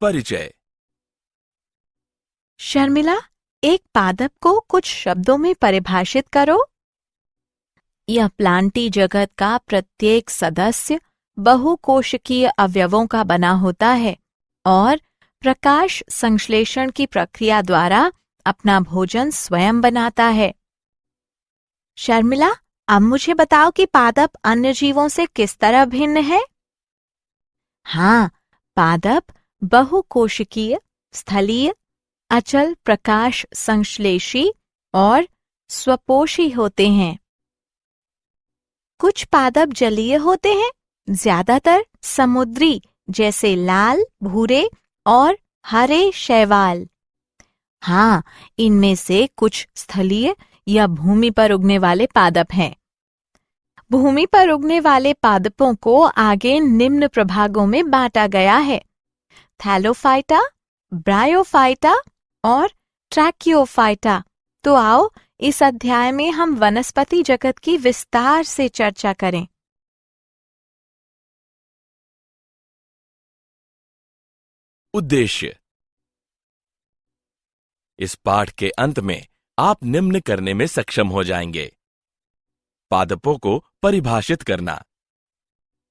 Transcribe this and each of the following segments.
परिचय। शर्मिला, एक पादप को कुछ शब्दों में परिभाषित करो। यह प्लांटी जगत का प्रत्येक सदस्य बहुकोशिकीय अवयवों का बना होता है और प्रकाश संश्लेषण की प्रक्रिया द्वारा अपना भोजन स्वयं बनाता है। शर्मिला, अब मुझे बताओ कि पादप अन्य जीवों से किस तरह भिन्न है? हाँ, पादप बहुकोशिकीय, स्थलीय, अचल प्रकाश संश्लेषी और स्वपोषी होते हैं। कुछ पादप जलीय होते हैं, ज्यादातर समुद्री, जैसे लाल, भूरे और हरे शैवाल। हाँ, इनमें से कुछ स्थलीय या भूमि पर उगने वाले पादप हैं। भूमि पर उगने वाले पादपों को आगे निम्न प्रभागों में बांटा गया है: थैलोफाइटा, ब्रायोफाइटा और ट्रैकियोफाइटा। तो आओ इस अध्याय में हम वनस्पति जगत की विस्तार से चर्चा करें। उद्देश्य। इस पाठ के अंत में आप निम्न करने में सक्षम हो जाएंगे: पादपों को परिभाषित करना,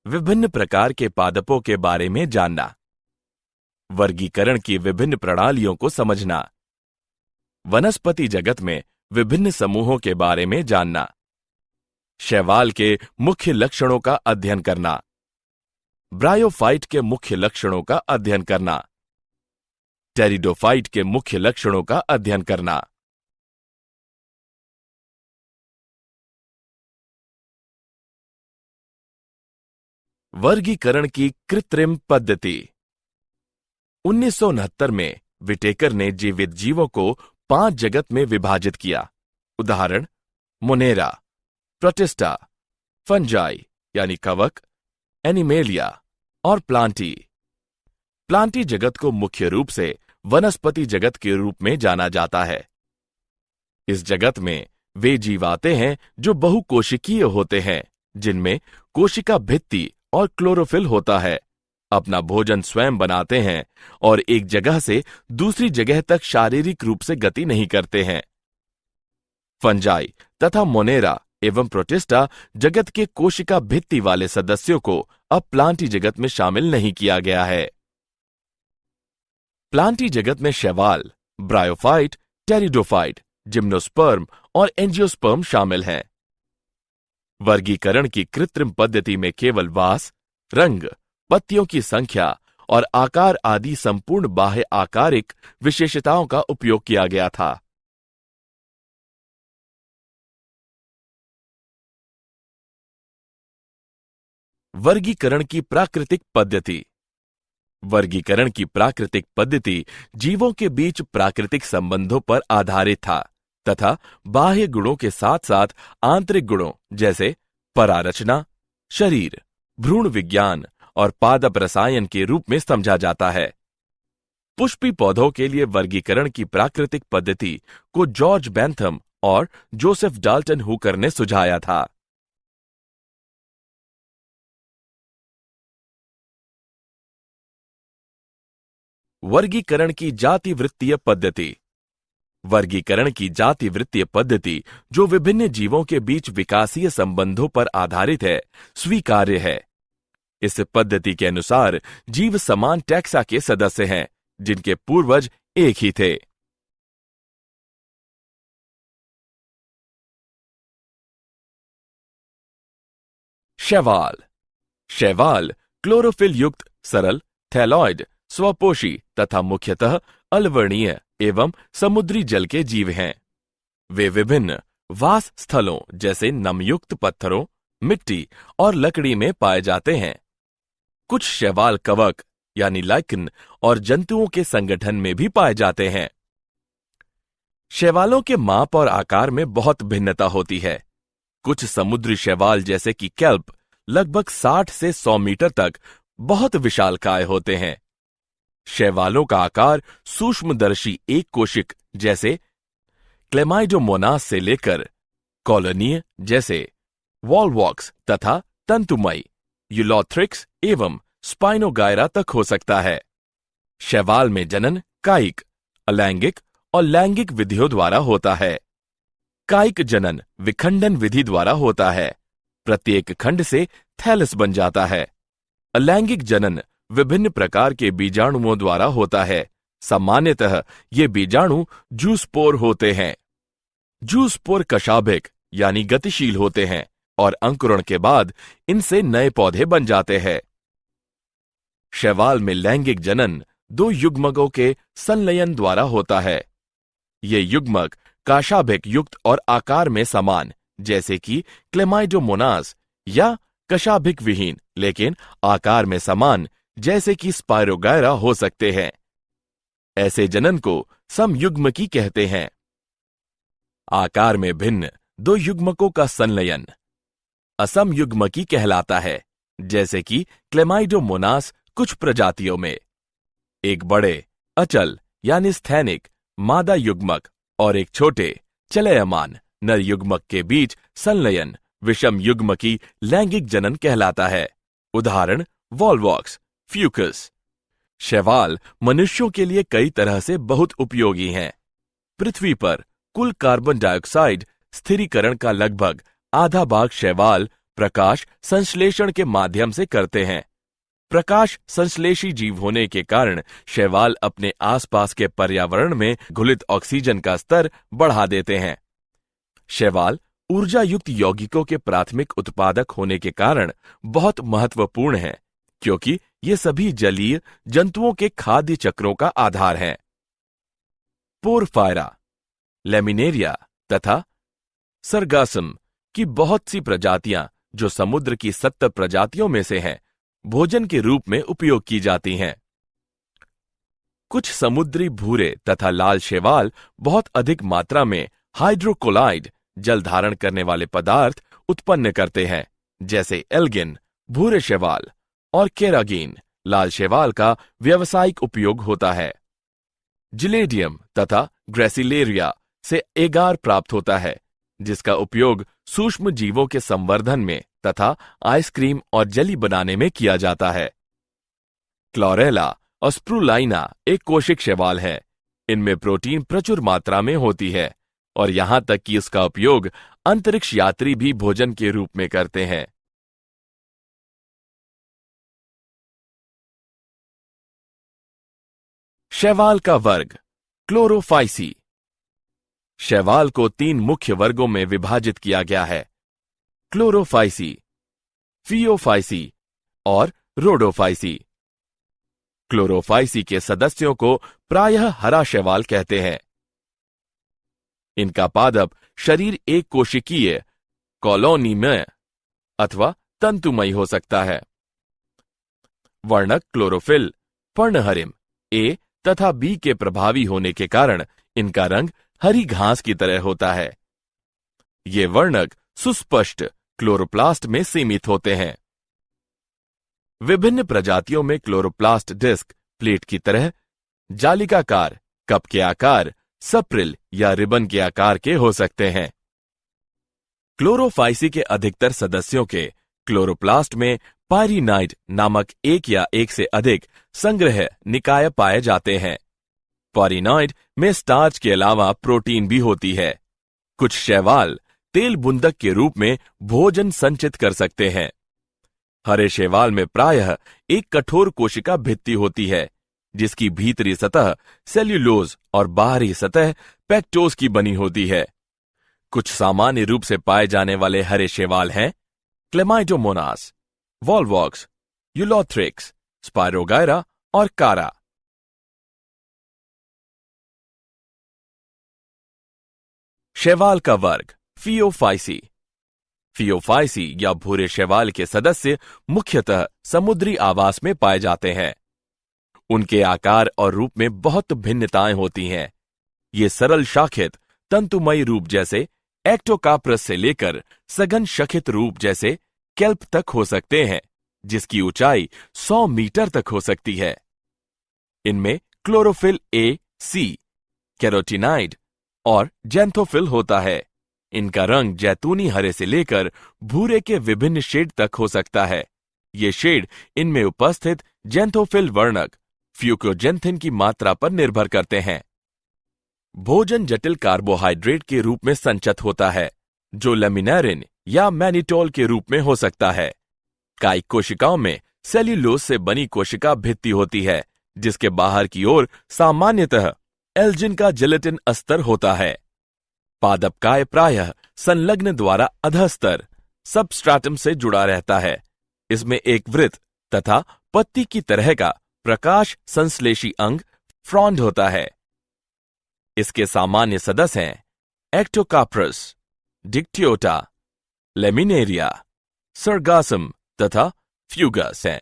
विभिन्न प्रकार के पादपों के बारे में जानना, वर्गीकरण की विभिन्न प्रणालियों को समझना, वनस्पति जगत में विभिन्न समूहों के बारे में जानना, शैवाल के मुख्य लक्षणों का अध्ययन करना, ब्रायोफाइट के मुख्य लक्षणों का अध्ययन करना, टेरिडोफाइट के मुख्य लक्षणों का अध्ययन करना। वर्गीकरण की कृत्रिम पद्धति। 1969 में विटेकर ने जीवित जीवों को 5 जगत में विभाजित किया। उदाहरण: मोनेरा, प्रोटिस्टा, फंजाई यानी कवक, एनिमेलिया और प्लांटी। प्लांटी जगत को मुख्य रूप से वनस्पति जगत के रूप में जाना जाता है। इस जगत में वे जीव आते हैं जो बहुकोशिकीय होते हैं, जिनमें कोशिका भित्ति और क्लोरोफिल होता है, अपना भोजन स्वयं बनाते हैं और एक जगह से दूसरी जगह तक शारीरिक रूप से गति नहीं करते हैं। फंजाई तथा मोनेरा एवं प्रोटिस्टा जगत के कोशिका भित्ति वाले सदस्यों को अब प्लांटी जगत में शामिल नहीं किया गया है। प्लांटी जगत में शैवाल, ब्रायोफाइट, टेरिडोफाइट, जिम्नोस्पर्म और एंजियोस्पर्म शामिल हैं। वर्गीकरण की कृत्रिम पद्धति में केवल वास, रंग, पत्तियों की संख्या और आकार आदि संपूर्ण बाह्य आकारिक विशेषताओं का उपयोग किया गया था। वर्गीकरण की प्राकृतिक पद्धति। वर्गीकरण की प्राकृतिक पद्धति जीवों के बीच प्राकृतिक संबंधों पर आधारित था तथा बाह्य गुणों के साथ साथ आंतरिक गुणों जैसे परारचना, शरीर, भ्रूण विज्ञान और पादप रसायन के रूप में समझा जाता है। पुष्पी पौधों के लिए वर्गीकरण की प्राकृतिक पद्धति को जॉर्ज बेंथम और जोसेफ डाल्टन हुकर ने सुझाया था। वर्गीकरण की जातिवृत्तीय पद्धति। वर्गीकरण की जातिवृत्तीय पद्धति, जो विभिन्न जीवों के बीच विकासीय संबंधों पर आधारित है, स्वीकार्य है। इस पद्धति के अनुसार जीव समान टैक्सा के सदस्य हैं, जिनके पूर्वज एक ही थे। शैवाल। शैवाल क्लोरोफिल युक्त सरल, थैलॉइड, स्वपोषी तथा मुख्यतः अलवर्णीय एवं समुद्री जल के जीव हैं। वे विभिन्न वास स्थलों जैसे नमयुक्त पत्थरों, मिट्टी और लकड़ी में पाए जाते हैं। कुछ शैवाल कवक यानी लाइकन और जंतुओं के संगठन में भी पाए जाते हैं। शैवालों के माप और आकार में बहुत भिन्नता होती है। कुछ समुद्री शैवाल जैसे कि केल्प लगभग 60 से 100 मीटर तक बहुत विशालकाय होते हैं। शैवालों का आकार सूक्ष्मदर्शी एक कोशिक जैसे क्लेमाइडोमोनास से लेकर कॉलोनीय जैसे वॉलवॉक्स तथा तंतुमयी यूलोथ्रिक्स एवं स्पाइनोगायरा तक हो सकता है। शैवाल में जनन कायिक, अलैंगिक और लैंगिक विधियों द्वारा होता है। कायिक जनन विखंडन विधि द्वारा होता है। प्रत्येक खंड से थैलस बन जाता है। अलैंगिक जनन विभिन्न प्रकार के बीजाणुओं द्वारा होता है। सामान्यतः ये बीजाणु जूस्पोर होते हैं। जूस्पोर कशाभिक यानी गतिशील होते हैं और अंकुरण के बाद इनसे नए पौधे बन जाते हैं। शैवाल में लैंगिक जनन दो युग्मकों के संलयन द्वारा होता है। ये युग्मक कशाभिक युक्त और आकार में समान, जैसे कि क्लेमाइडोमोनास, या कशाभिक विहीन लेकिन आकार में समान, जैसे कि स्पायरोगायरा हो सकते हैं। ऐसे जनन को समयुग्मकी कहते हैं। आकार में भिन्न दो युग्मकों का संलयन असमयुग्मकी कहलाता है, जैसे कि क्लेमाइडोमोनास कुछ प्रजातियों में। एक बड़े अचल यानी स्थैनिक मादा युग्मक और एक छोटे चलयमान नर युग्मक के बीच संलयन विषम युग्मकी लैंगिक जनन कहलाता है। उदाहरण वॉलवॉक्स, फ्यूकस। शैवाल मनुष्यों के लिए कई तरह से बहुत उपयोगी हैं। पृथ्वी पर कुल कार्बन डाइऑक्साइड स्थिरीकरण का लगभग आधा भाग शैवाल प्रकाश संश्लेषण के माध्यम से करते हैं। प्रकाश संश्लेषी जीव होने के कारण शैवाल अपने आसपास के पर्यावरण में घुलित ऑक्सीजन का स्तर बढ़ा देते हैं। शैवाल ऊर्जा युक्त यौगिकों के प्राथमिक उत्पादक होने के कारण बहुत महत्वपूर्ण है, क्योंकि ये सभी जलीय जंतुओं के खाद्य चक्रों का आधार हैं। पोरफायरा, लेमिनेरिया तथा सरगासम की बहुत सी प्रजातियां, जो समुद्र की 70 प्रजातियों में से हैं, भोजन के रूप में उपयोग की जाती हैं। कुछ समुद्री भूरे तथा लाल शैवाल बहुत अधिक मात्रा में हाइड्रोकोलाइड जल धारण करने वाले पदार्थ उत्पन्न करते हैं, जैसे एल्गिन भूरे शैवाल और केरागिन लाल शैवाल का व्यावसायिक उपयोग होता है। जिलेडियम तथा ग्रेसिलेरिया से एगार प्राप्त होता है, जिसका उपयोग सूक्ष्म जीवों के संवर्धन में तथा आइसक्रीम और जेली बनाने में किया जाता है। क्लोरेला और स्प्रूलाइना एक कोशिक शैवाल है। इनमें प्रोटीन प्रचुर मात्रा में होती है और यहां तक कि इसका उपयोग अंतरिक्ष यात्री भी भोजन के रूप में करते हैं। शैवाल का वर्ग क्लोरोफाइसी। शैवाल को 3 मुख्य वर्गों में विभाजित किया गया है: क्लोरोफाइसी, फियोफाइसी और रोडोफाइसी। क्लोरोफाइसी के सदस्यों को प्रायः हरा शैवाल कहते हैं। इनका पादप शरीर एक कोशिकीय कॉलोनी में अथवा तंतुमय हो सकता है। वर्णक क्लोरोफिल पर्णहरिम ए तथा बी के प्रभावी होने के कारण इनका रंग हरी घास की तरह होता है। ये वर्णक सुस्पष्ट क्लोरोप्लास्ट में सीमित होते हैं। विभिन्न प्रजातियों में क्लोरोप्लास्ट डिस्क प्लेट की तरह जालिकाकार, कप के आकार, सप्रिल या रिबन के आकार के हो सकते हैं। क्लोरोफाइसी के अधिकतर सदस्यों के क्लोरोप्लास्ट में पायरिनाइड नामक एक या एक से अधिक संग्रह निकाय पाए जाते हैं। पायरिनाइड में स्टार्च के अलावा प्रोटीन भी होती है। कुछ शैवाल तेल बुंदक के रूप में भोजन संचित कर सकते हैं। हरे शैवाल में प्रायः एक कठोर कोशिका भित्ति होती है, जिसकी भीतरी सतह सेल्यूलोज और बाहरी सतह पेक्टोज की बनी होती है। कुछ सामान्य रूप से पाए जाने वाले हरे शैवाल हैं क्लेमाइडोमोनास, वॉलवॉक्स, यूलोथ्रिक्स, स्पायरोगायरा और कारा। शैवाल का वर्ग फियोफाइसी। फियोफाइसी या भूरे शैवाल के सदस्य मुख्यतः समुद्री आवास में पाए जाते हैं। उनके आकार और रूप में बहुत भिन्नताएं होती हैं। ये सरल शाखित तंतुमयी रूप जैसे एक्टोकाप्रस से लेकर सघन शखित रूप जैसे केल्प तक हो सकते हैं, जिसकी ऊंचाई 100 मीटर तक हो सकती है। इनमें क्लोरोफिल ए, सी, कैरोटीनाइड और जैंथोफिल होता है। इनका रंग जैतूनी हरे से लेकर भूरे के विभिन्न शेड तक हो सकता है। ये शेड इनमें उपस्थित जैंथोफिल वर्णक फ्यूकोजेंथिन की मात्रा पर निर्भर करते हैं। भोजन जटिल कार्बोहाइड्रेट के रूप में संचित होता है, जो लेमिनेरिन या मैनिटोल के रूप में हो सकता है। कायिक कोशिकाओं में सेल्यूलोज से बनी कोशिका भित्ति होती है, जिसके बाहर की ओर सामान्यतः एल्जिन का जिलेटिन अस्तर होता है। पादपकाय प्रायः संलग्न द्वारा अधस्तर सबस्ट्राटम से जुड़ा रहता है। इसमें एक वृत्त तथा पत्ती की तरह का प्रकाश संश्लेषी अंग फ्रॉन्ड होता है। इसके सामान्य सदस्य हैं एक्टोकाप्रस, डिक्टियोटा, लेमिनेरिया, सरगासम तथा फ्यूगस हैं।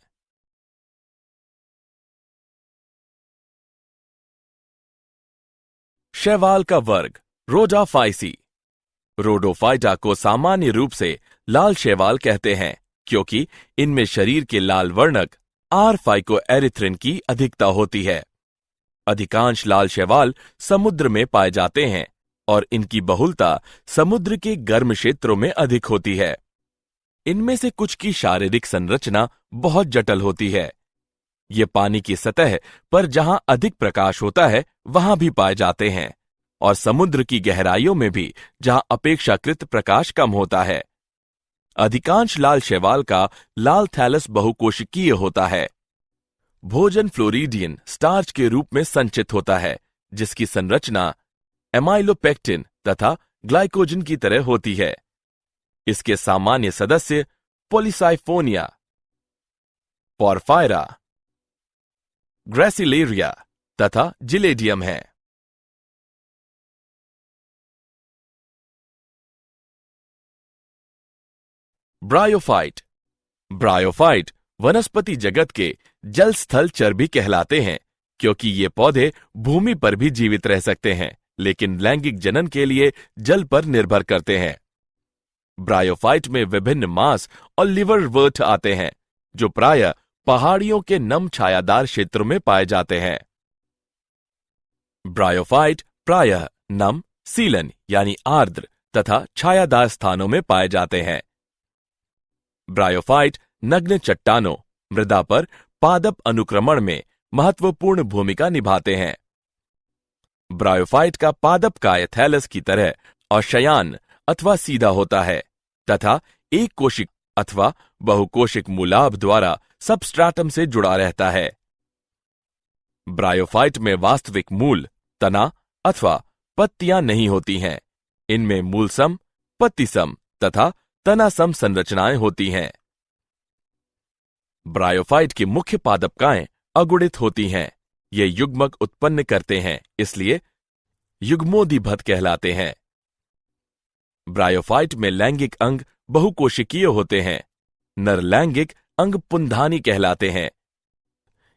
शैवाल का वर्ग रोडोफाइसी। रोडोफाइटा को सामान्य रूप से लाल शैवाल कहते हैं, क्योंकि इनमें शरीर के लाल वर्णक R-फाइकोएरिथ्रिन की अधिकता होती है। अधिकांश लाल शैवाल समुद्र में पाए जाते हैं और इनकी बहुलता समुद्र के गर्म क्षेत्रों में अधिक होती है। इनमें से कुछ की शारीरिक संरचना बहुत जटिल होती है। ये पानी की सतह पर जहां अधिक प्रकाश होता है वहां भी पाए जाते हैं, और समुद्र की गहराइयों में भी जहां अपेक्षाकृत प्रकाश कम होता है। अधिकांश लाल शैवाल का लाल थैलस बहुकोशिकीय होता है। भोजन फ्लोरिडियन स्टार्च के रूप में संचित होता है, जिसकी संरचना एमाइलोपेक्टिन तथा ग्लाइकोजन की तरह होती है। इसके सामान्य सदस्य पोलिसाइफोनिया, पोरफायरा, ग्रेसिलेरिया तथा जिलेडियम है। ब्रायोफाइट। ब्रायोफाइट वनस्पति जगत के जल स्थल चर्बी कहलाते हैं, क्योंकि ये पौधे भूमि पर भी जीवित रह सकते हैं, लेकिन लैंगिक जनन के लिए जल पर निर्भर करते हैं। ब्रायोफाइट में विभिन्न मांस और लिवरवर्ट आते हैं, जो प्रायः पहाड़ियों के नम छायादार क्षेत्रों में पाए जाते हैं। ब्रायोफाइट प्रायः नम, सीलन यानी आर्द्र तथा छायादार स्थानों में पाए जाते हैं। ब्रायोफाइट नग्न चट्टानों, मृदा पर पादप अनुक्रमण में महत्वपूर्ण भूमिका निभाते हैं। ब्रायोफाइट का पादपकाय थैलस की तरह और शयान अथवा सीधा होता है तथा एक कोशिक अथवा बहुकोशिक मूलाभ द्वारा सबस्ट्राटम से जुड़ा रहता है। ब्रायोफाइट में वास्तविक मूल, तना अथवा पत्तियां नहीं होती हैं। इनमें मूलसम, पत्तिसम तथा तनासम संरचनाएं होती हैं। ब्रायोफाइट की मुख्य पादपकाएं अगुणित होती हैं। ये युग्मक उत्पन्न करते हैं, इसलिए युग्मोदिभत कहलाते हैं। ब्रायोफाइट में लैंगिक अंग बहुकोशिकीय होते हैं। नर लैंगिक अंग पुंधानी कहलाते हैं।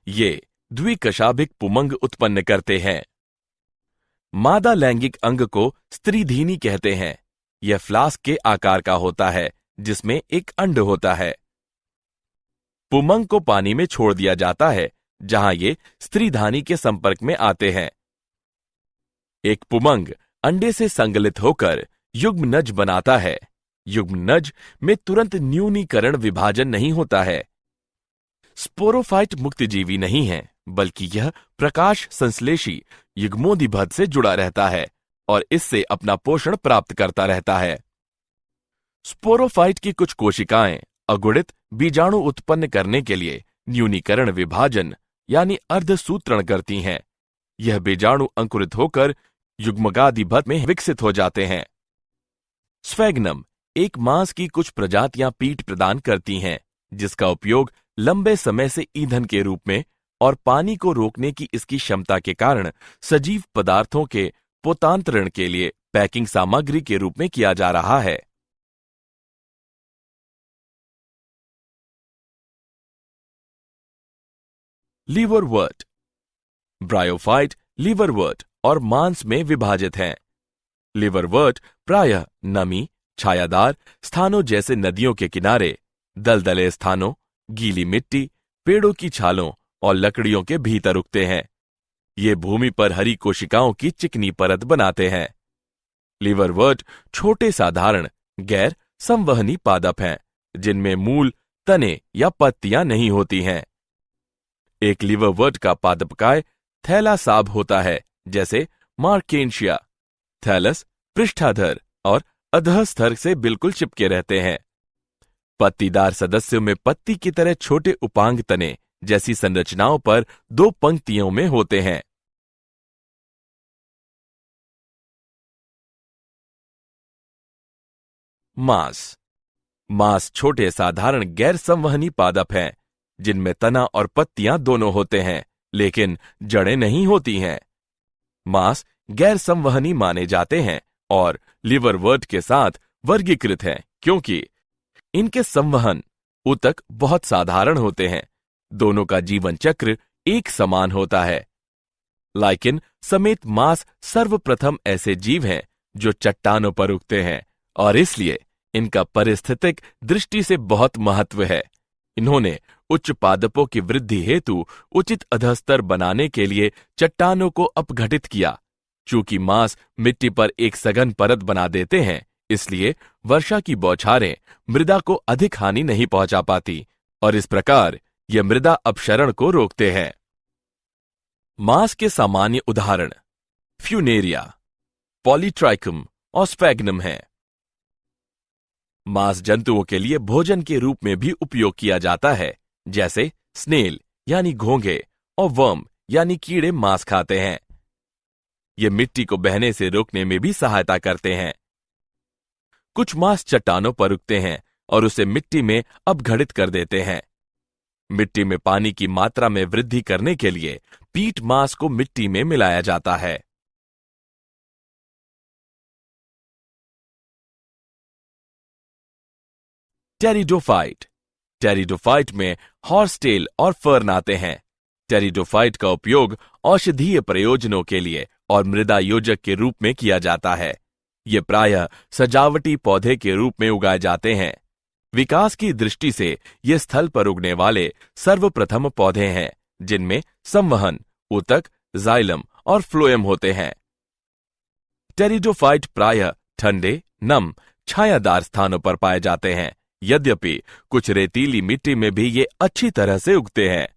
ये द्विकशाभिक पुमंग उत्पन्न करते हैं। मादा लैंगिक अंग को स्त्रीधीनी कहते हैं। यह फ्लास्क के आकार का होता है, जिसमें एक अंड होता है। पुमंग को पानी में छोड़ दिया जाता है, जहां ये स्त्रीधानी के संपर्क में आते हैं। एक पुमंग अंडे से संगलित होकर युग्मनज बनाता है। युग्मनज में तुरंत न्यूनीकरण विभाजन नहीं होता है। स्पोरोफाइट मुक्तजीवी नहीं है, बल्कि यह प्रकाश संश्लेषी युग्मोदिभत से जुड़ा रहता है और इससे अपना पोषण प्राप्त करता रहता है। स्पोरोफाइट की कुछ कोशिकाएं अगुणित बीजाणु उत्पन्न करने के लिए न्यूनीकरण विभाजन यानी अर्धसूत्रण करती हैं। यह बीजाणु अंकुरित होकर युग्मगादिभत में विकसित हो जाते हैं। स्फेग्नम एक मांस की कुछ प्रजातियां पीठ प्रदान करती हैं, जिसका उपयोग लंबे समय से ईंधन के रूप में और पानी को रोकने की इसकी क्षमता के कारण सजीव पदार्थों के पोतांतरण के लिए पैकिंग सामग्री के रूप में किया जा रहा है। लीवरवर्ट। ब्रायोफाइट लीवरवर्ट और मांस में विभाजित हैं। लीवरवर्ट प्रायः नमी, छायादार स्थानों जैसे नदियों के किनारे, दलदले स्थानों, गीली मिट्टी, पेड़ों की छालों और लकड़ियों के भीतर उगते हैं। ये भूमि पर हरी कोशिकाओं की चिकनी परत बनाते हैं। लीवरवर्ट छोटे साधारण गैर संवहनी पादप हैं, जिनमें मूल, तने या पत्तियां नहीं होती हैं। एक लीवरवर्ट का पादपकाय थैलासाब होता है, जैसे मार्केंशिया। थैलस पृष्ठाधर और अधःस्तर से बिल्कुल चिपके रहते हैं। पत्तीदार सदस्यों में पत्ती की तरह छोटे उपांग तने जैसी संरचनाओं पर 2 पंक्तियों में होते हैं। मांस छोटे साधारण गैर संवहनी पादप हैं, जिनमें तना और पत्तियां दोनों होते हैं, लेकिन जड़ें नहीं होती हैं। मांस गैर संवहनी माने जाते हैं और लिवरवर्ट के साथ वर्गीकृत हैं, क्योंकि इनके संवहन ऊतक बहुत साधारण होते हैं। दोनों का जीवन चक्र एक समान होता है। लाइकेन समेत मांस सर्वप्रथम ऐसे जीव हैं जो चट्टानों पर उगते हैं और इसलिए इनका पारिस्थितिक दृष्टि से बहुत महत्व है। इन्होंने उच्च पादपों की वृद्धि हेतु उचित अधस्तर बनाने के लिए चट्टानों को अपघटित किया। चूंकि मांस मिट्टी पर एक सघन परत बना देते हैं, इसलिए वर्षा की बौछारें मृदा को अधिक हानि नहीं पहुंचा पाती और इस प्रकार ये मृदा अपक्षरण को रोकते हैं। मांस के सामान्य उदाहरण फ्यूनेरिया, पॉलीट्राइकम और स्पैग्नम हैं। मांस जंतुओं के लिए भोजन के रूप में भी उपयोग किया जाता है, जैसे स्नेल यानी घोंघे और वर्म यानी कीड़े मांस खाते हैं। ये मिट्टी को बहने से रोकने में भी सहायता करते हैं। कुछ मांस चट्टानों पर उगते हैं और उसे मिट्टी में अपघटित कर देते हैं। मिट्टी में पानी की मात्रा में वृद्धि करने के लिए पीट मांस को मिट्टी में मिलाया जाता है। टेरिडोफाइट में हॉर्सटेल और फर्न आते हैं। टेरिडोफाइट का उपयोग औषधीय प्रयोजनों के लिए और मृदा योजक के रूप में किया जाता है। ये प्रायः सजावटी पौधे के रूप में उगाए जाते हैं। विकास की दृष्टि से ये स्थल पर उगने वाले सर्वप्रथम पौधे हैं, जिनमें संवहन, ऊतक, जाइलम और फ्लोएम होते हैं। टेरिडोफाइट प्रायः ठंडे, नम, छायादार स्थानों पर पाए जाते हैं, यद्यपि कुछ रेतीली मिट्टी में भी ये अच्छी तरह से उगते हैं।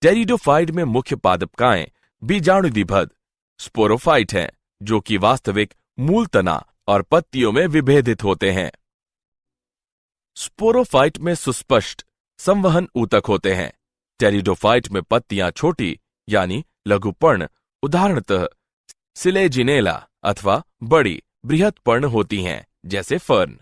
टेरिडोफाइट में मुख्य पादपकाएं बीजाणुदिभद स्पोरोफाइट हैं, जो कि वास्तविक मूल तना और पत्तियों में विभेदित होते हैं। स्पोरोफाइट में सुस्पष्ट संवहन ऊतक होते हैं। टेरिडोफाइट में पत्तियां छोटी यानी लघुपर्ण, उदाहरणतः सिलेजिनेला, अथवा बड़ी बृहत पर्ण होती हैं, जैसे फर्न।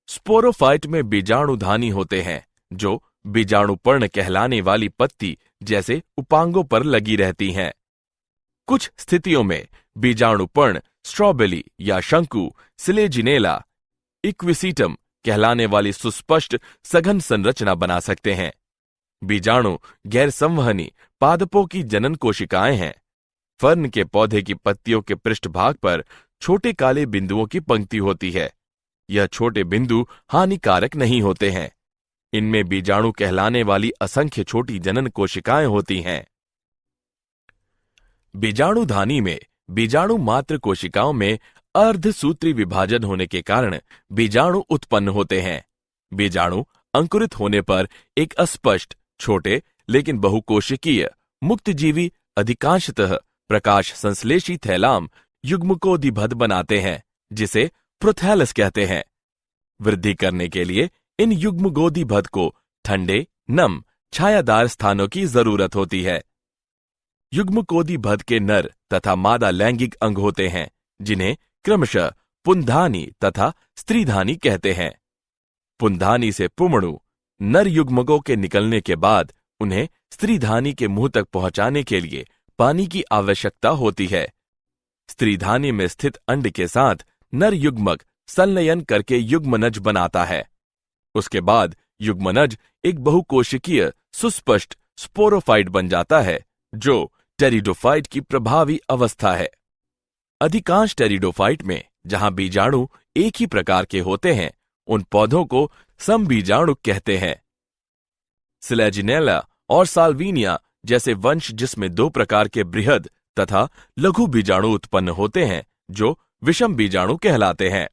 स्पोरोफाइट में बीजाणुधानी होते हैं, जो बीजाणुपर्ण कहलाने वाली पत्ती जैसे उपांगों पर लगी रहती हैं। कुछ स्थितियों में बीजाणुपर्ण स्ट्रॉबेरी या शंकु सिलेजिनेला इक्विसीटम कहलाने वाली सुस्पष्ट सघन संरचना बना सकते हैं। बीजाणु गैर संवहनी पादपों की जनन कोशिकाएं हैं। फर्न के पौधे की पत्तियों के पृष्ठभाग पर छोटे काले बिंदुओं की पंक्ति होती है। यह छोटे बिंदु हानिकारक नहीं होते हैं। इनमें बीजाणु कहलाने वाली असंख्य छोटी जनन कोशिकाएं होती हैं। बीजाणुधानी में बीजाणु मात्र कोशिकाओं में अर्धसूत्री विभाजन होने के कारण बीजाणु उत्पन्न होते हैं। बीजाणु अंकुरित होने पर एक अस्पष्ट, छोटे लेकिन बहुकोशिकीय, मुक्तजीवी, अधिकांशतः प्रकाश संश्लेषी थैलाम युग्मकोदिभद बनाते हैं, जिसे प्रोथैलस कहते हैं। वृद्धि करने के लिए इन युग्मकोदिभद को ठंडे, नम, छायादार स्थानों की जरूरत होती है। युग्मकोदिभद के नर तथा मादा लैंगिक अंग होते हैं, जिन्हें क्रमशः पुंधानी तथा स्त्रीधानी कहते हैं। पुंधानी से पुमणु नर युग्मकों के निकलने के बाद उन्हें स्त्रीधानी के मुंह तक पहुंचाने के लिए पानी की आवश्यकता होती है। स्त्रीधानी में स्थित अंड के साथ नर युग्मक संलयन करके युग्मनज बनाता है। उसके बाद युग्मनज एक बहुकोशिकीय सुस्पष्ट स्पोरोफाइट बन जाता है, जो टेरिडोफाइट की प्रभावी अवस्था है। अधिकांश टेरिडोफाइट में जहां बीजाणु एक ही प्रकार के होते हैं, उन पौधों को समबीजाणु कहते हैं। सिलेजिनेला और साल्विनिया जैसे वंश जिसमें 2 प्रकार के बृहद तथा लघु बीजाणु उत्पन्न होते हैं, जो विषम बीजाणु कहलाते हैं।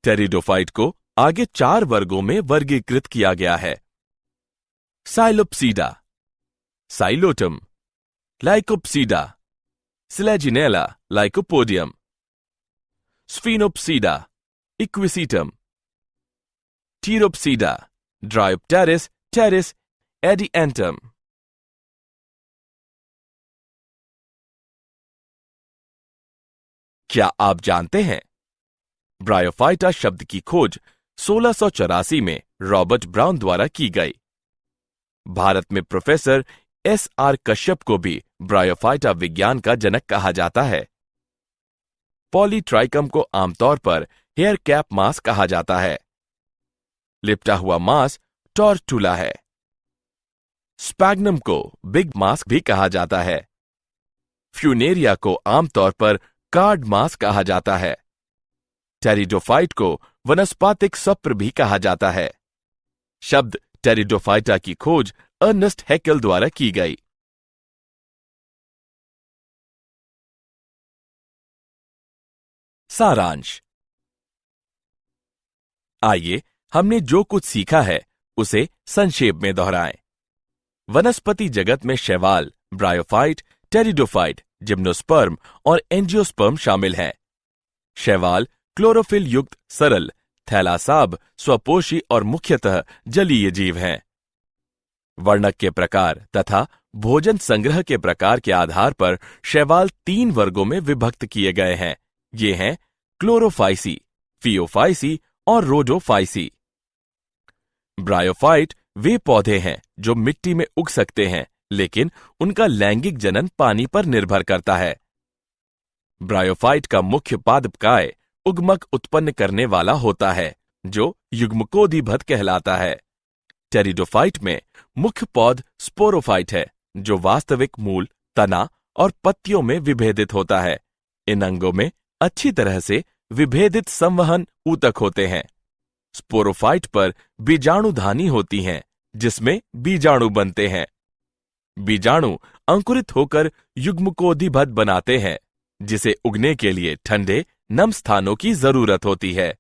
टेरिडोफाइट को आगे 4 वर्गों में वर्गीकृत किया गया है। Psilopsida, Psilotum, Lycopsida, Selaginella Lycopodium, Sphenopsida, Equisetum, Pteropsida, Dryopteris, Pteris, Adiantum. क्या आप जानते हैं ब्रायोफाइटा शब्द की खोज 1684 में रॉबर्ट ब्राउन द्वारा की गई। भारत में प्रोफेसर S.R. कश्यप को भी ब्रायोफाइटा विज्ञान का जनक कहा जाता है। पॉलीट्राइकम को आमतौर पर हेयर कैप मास कहा जाता है। लिपटा हुआ मास टॉर्टुला है। स्पैग्नम को बिग मास भी कहा जाता है। फ्यूनेरिया को आमतौर पर कार्ड मास कहा जाता है। टेरिडोफाइट को वनस्पतिक सप्र भी कहा जाता है। शब्द टेरिडोफाइटा की खोज अर्नेस्ट हैकेल द्वारा की गई। सारांश। आइए हमने जो कुछ सीखा है उसे संक्षेप में दोहराएं। वनस्पति जगत में शैवाल, ब्रायोफाइट, टेरिडोफाइट, जिम्नोस्पर्म और एंजियोस्पर्म शामिल हैं। शैवाल क्लोरोफिल युक्त सरल, थैलासाब, स्वपोषी और मुख्यतः जलीय जीव हैं। वर्णक के प्रकार तथा भोजन संग्रह के प्रकार के आधार पर शैवाल 3 वर्गों में विभक्त किए गए हैं। ये हैं क्लोरोफाइसी, फियोफाइसी और रोडोफाइसी। ब्रायोफाइट वे पौधे हैं जो मिट्टी में उग सकते हैं, लेकिन उनका लैंगिक जनन पानी पर निर्भर करता है। ब्रायोफाइट का मुख्य पादपकाय उगमक उत्पन्न करने वाला होता है, जो युग्मकोदिभद कहलाता है। टेरिडोफाइट में मुख्य पौध स्पोरोफाइट है, जो वास्तविक मूल, तना और पत्तियों में विभेदित होता है। इन अंगों में अच्छी तरह से विभेदित संवहन ऊतक होते हैं। स्पोरोफाइट पर बीजाणुधानी होती हैं, जिसमें बीजाणु बनते हैं। बीजाणु अंकुरित होकर युग्मकोदिभद बनाते हैं, जिसे उगने के लिए ठंडे, नम स्थानों की जरूरत होती है।